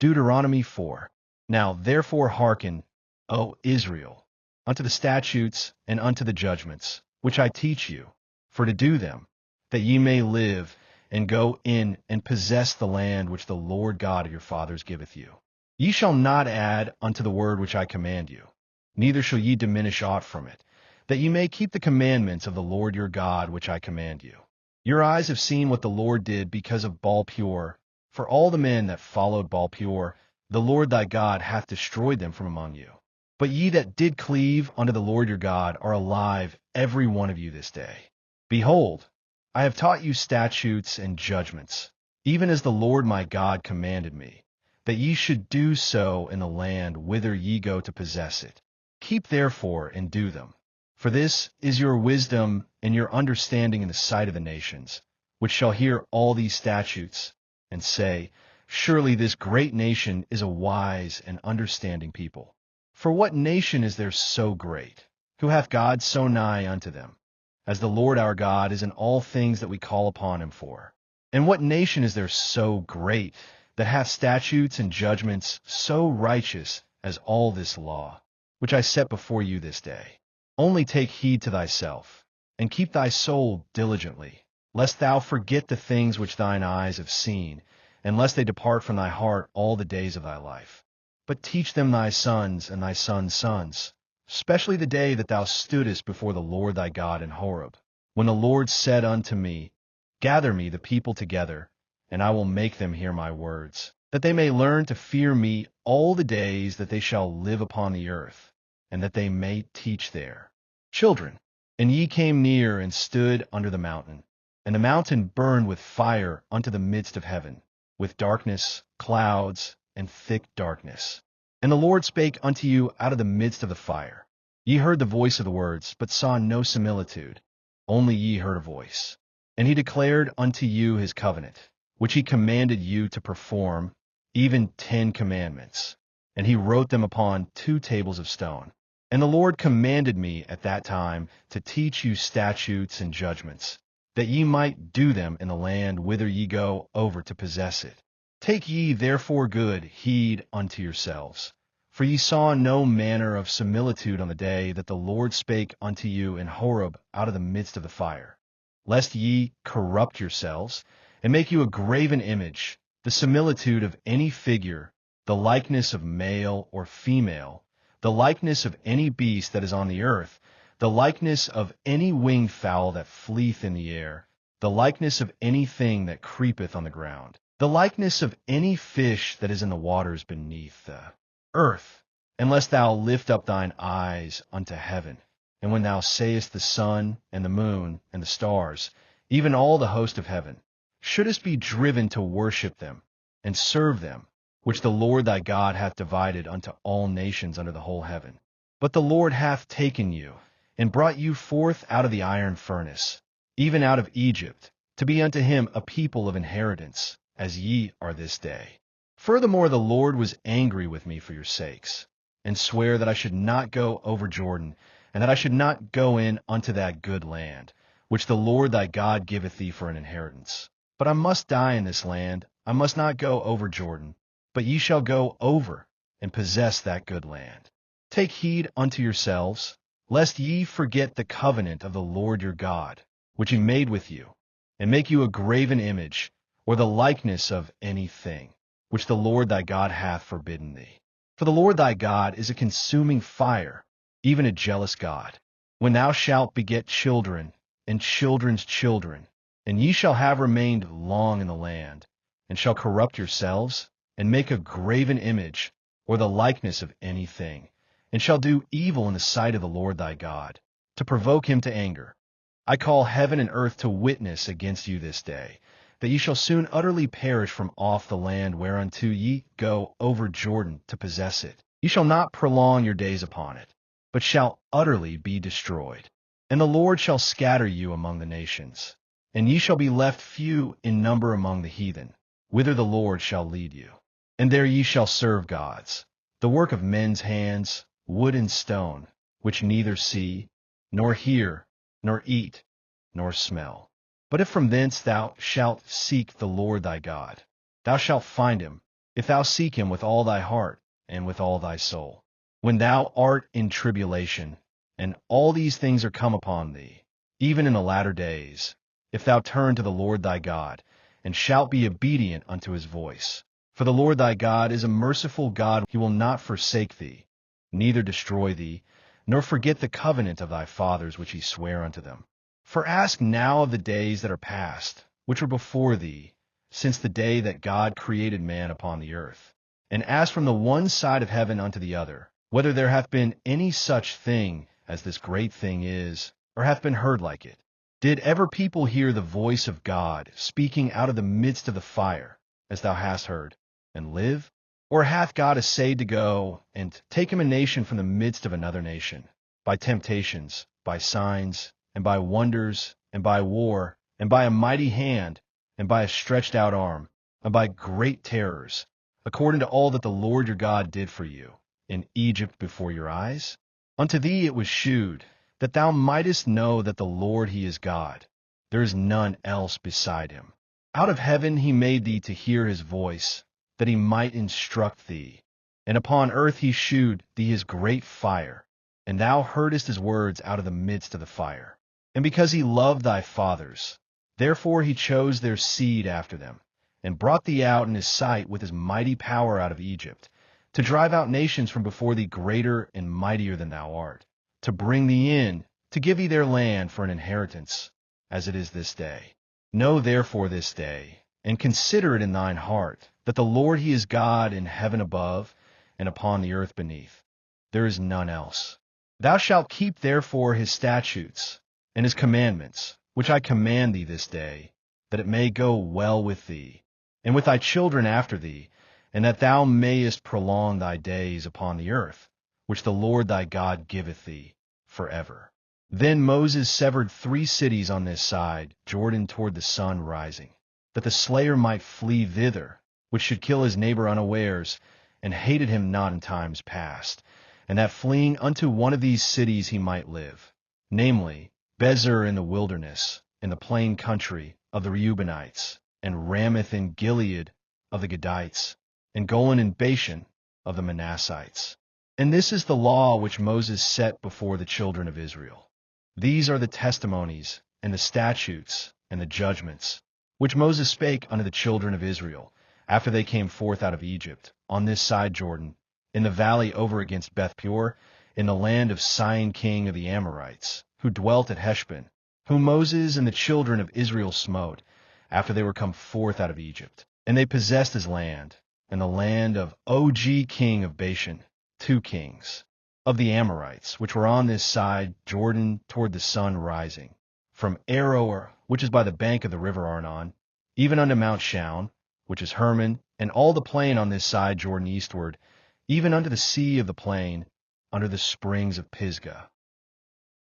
Deuteronomy 4. Now therefore hearken, O Israel, unto the statutes and unto the judgments, which I teach you, for to do them, that ye may live, and go in and possess the land which the Lord God of your fathers giveth you. Ye shall not add unto the word which I command you, neither shall ye diminish aught from it, that ye may keep the commandments of the Lord your God which I command you. Your eyes have seen what the Lord did because of Baal-peor. For all the men that followed Baal-peor, the Lord thy God hath destroyed them from among you. But ye that did cleave unto the Lord your God are alive, every one of you this day. Behold, I have taught you statutes and judgments, even as the Lord my God commanded me, that ye should do so in the land whither ye go to possess it. Keep therefore and do them. For this is your wisdom and your understanding in the sight of the nations, which shall hear all these statutes, and say, Surely this great nation is a wise and understanding people. For what nation is there so great, who hath God so nigh unto them, as the Lord our God is in all things that we call upon him for? And what nation is there so great, that hath statutes and judgments so righteous as all this law, which I set before you this day? Only take heed to thyself, and keep thy soul diligently, lest thou forget the things which thine eyes have seen, and lest they depart from thy heart all the days of thy life. But teach them thy sons and thy sons' sons, especially the day that thou stoodest before the Lord thy God in Horeb, when the Lord said unto me, Gather me the people together, and I will make them hear my words, that they may learn to fear me all the days that they shall live upon the earth, and that they may teach their children. And ye came near and stood under the mountain, and the mountain burned with fire unto the midst of heaven, with darkness, clouds, and thick darkness. And the Lord spake unto you out of the midst of the fire. Ye heard the voice of the words, but saw no similitude, only ye heard a voice. And he declared unto you his covenant, which he commanded you to perform, even 10 commandments. And he wrote them upon 2 tables of stone. And the Lord commanded me at that time to teach you statutes and judgments, that ye might do them in the land whither ye go over to possess it. Take ye therefore good heed unto yourselves, for ye saw no manner of similitude on the day that the Lord spake unto you in Horeb out of the midst of the fire, lest ye corrupt yourselves, and make you a graven image, the similitude of any figure, the likeness of male or female, the likeness of any beast that is on the earth, the likeness of any winged fowl that fleeth in the air, the likeness of anything that creepeth on the ground, the likeness of any fish that is in the waters beneath the earth, unless thou lift up thine eyes unto heaven, and when thou sayest the sun and the moon and the stars, even all the host of heaven, shouldest be driven to worship them and serve them, which the Lord thy God hath divided unto all nations under the whole heaven. But the Lord hath taken you, and brought you forth out of the iron furnace, even out of Egypt, to be unto him a people of inheritance, as ye are this day. Furthermore the Lord was angry with me for your sakes, and sware that I should not go over Jordan, and that I should not go in unto that good land, which the Lord thy God giveth thee for an inheritance. But I must die in this land, I must not go over Jordan, but ye shall go over, and possess that good land. Take heed unto yourselves, lest ye forget the covenant of the Lord your God, which he made with you, and make you a graven image, or the likeness of anything, which the Lord thy God hath forbidden thee. For the Lord thy God is a consuming fire, even a jealous God. When thou shalt beget children, and children's children, and ye shall have remained long in the land, and shall corrupt yourselves, and make a graven image, or the likeness of anything, and shall do evil in the sight of the Lord thy God, to provoke him to anger, I call heaven and earth to witness against you this day, that ye shall soon utterly perish from off the land whereunto ye go over Jordan to possess it. Ye shall not prolong your days upon it, but shall utterly be destroyed. And the Lord shall scatter you among the nations, and ye shall be left few in number among the heathen, whither the Lord shall lead you. And there ye shall serve gods, the work of men's hands, wood and stone, which neither see, nor hear, nor eat, nor smell. But if from thence thou shalt seek the Lord thy God, thou shalt find him, if thou seek him with all thy heart and with all thy soul. When thou art in tribulation, and all these things are come upon thee, even in the latter days, if thou turn to the Lord thy God, and shalt be obedient unto his voice. For the Lord thy God is a merciful God, he will not forsake thee, neither destroy thee, nor forget the covenant of thy fathers which he sware unto them. For ask now of the days that are past, which were before thee, since the day that God created man upon the earth. And ask from the one side of heaven unto the other, whether there hath been any such thing as this great thing is, or hath been heard like it. Did ever people hear the voice of God speaking out of the midst of the fire, as thou hast heard, and live? Or hath God essayed to go and take him a nation from the midst of another nation, by temptations, by signs, and by wonders, and by war, and by a mighty hand, and by a stretched out arm, and by great terrors, according to all that the Lord your God did for you in Egypt before your eyes? Unto thee it was shewed, that thou mightest know that the Lord he is God. There is none else beside him. Out of heaven he made thee to hear his voice, that he might instruct thee. And upon earth he shewed thee his great fire, and thou heardest his words out of the midst of the fire. And because he loved thy fathers, therefore he chose their seed after them, and brought thee out in his sight with his mighty power out of Egypt, to drive out nations from before thee greater and mightier than thou art, to bring thee in, to give thee their land for an inheritance, as it is this day. Know therefore this day, and consider it in thine heart, that the Lord he is God in heaven above, and upon the earth beneath. There is none else. Thou shalt keep therefore his statutes, and his commandments, which I command thee this day, that it may go well with thee, and with thy children after thee, and that thou mayest prolong thy days upon the earth, which the Lord thy God giveth thee forever. Then Moses severed 3 cities on this side, Jordan toward the sun rising, that the slayer might flee thither, which should kill his neighbor unawares, and hated him not in times past, and that fleeing unto one of these cities he might live, namely, Bezer in the wilderness, in the plain country of the Reubenites, and Ramoth in Gilead of the Gadites, and Golan in Bashan of the Manassites. And this is the law which Moses set before the children of Israel. These are the testimonies, and the statutes, and the judgments, which Moses spake unto the children of Israel, after they came forth out of Egypt, on this side Jordan, in the valley over against Beth-peor, in the land of Sihon king of the Amorites, who dwelt at Heshbon, whom Moses and the children of Israel smote, after they were come forth out of Egypt. And they possessed his land, and the land of Og king of Bashan, 2 kings, of the Amorites, which were on this side Jordan toward the sun rising, from Aroer, which is by the bank of the river Arnon, even unto Mount Shaun, which is Hermon, and all the plain on this side Jordan eastward, even unto the sea of the plain, under the springs of Pisgah.